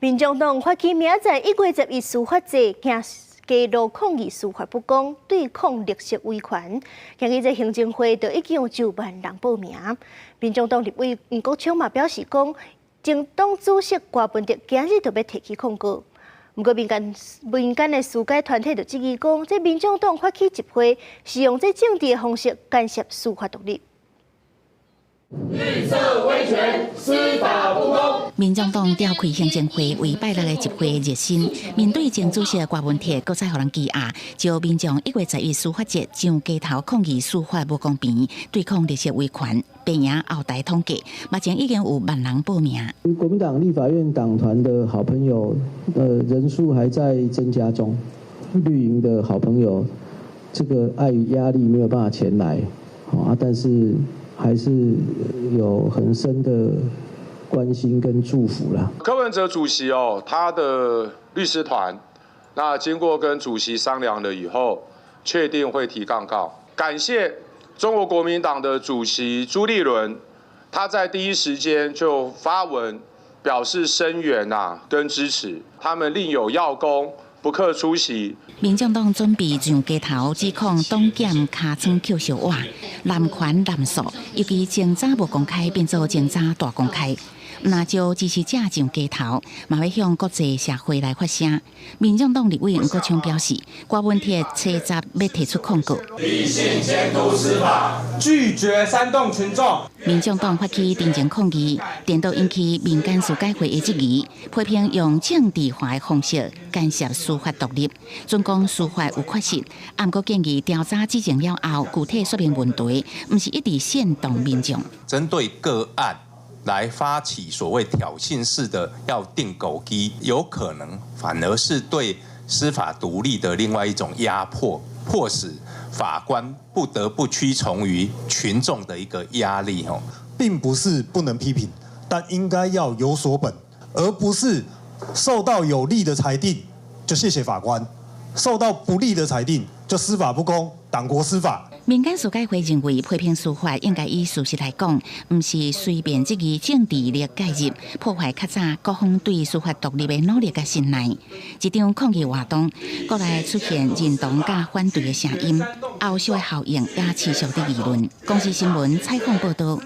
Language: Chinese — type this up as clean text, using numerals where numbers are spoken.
民众党发起明仔载1月11司法节，行街路抗议司法不公，对抗历史威权。今日在行政会就已经有9万人报名。民众党立委黄国昌嘛表示讲，政党主席郭文哲今日就要提起控告。不过民间的司改团体就质疑讲，这民众党发起集会是用这政治的方式干涉司法独立。绿色威权，司法不公。民众党召开行政会为拜六的集会热身，面对前主席郭文哲，搁再互人羁押，招民众1月11司法节上街头抗议司法不公平，对抗历史威权。白营后台统计，目前已经有1万人报名。国民党立法院党团的好朋友，人数还在增加中。绿营的好朋友，这个碍于压力没有办法前来，但是还是有很深的关心跟祝福啦。柯文哲主席他的律师团，那经过跟主席商量了以后，确定会提抗告。感谢中国国民党的主席朱立伦，他在第一时间就发文表示声援跟支持，他们另有要功，不克出席。民众党准备上街头指控党检尻川扣小瓦、滥权滥诉，尤其前早无公开变做前早大公开。那就支持者上街头，嘛要向国际社会来发声。民众党立委黄国昌表示，郭文哲车集要提出控告，理性监督司法，拒绝煽动群众。民众党发起庭前抗议，颠倒引起民间司改会的质疑，批评用政治化的方式干涉司法独立，准讲司法有缺失，暗过建议调查之前了后，具体说明问题，不是一直煽动民众。针对个案来发起所谓挑衅式的要定狗机，有可能反而是对司法独立的另外一种压迫，迫使法官不得不屈从于群众的一个压力。并不是不能批评，但应该要有所本，而不是受到有利的裁定就谢谢法官，受到不利的裁定就司法不公，党国司法。民间司改会认为，批评司法应该以事实来讲，不是随便质疑政治力介入，破坏较早各方对司法独立的努力甲信赖。一场抗议活动，国内出现认同甲反对的声音，后续的效应也持续在议论。公视新闻采访报道。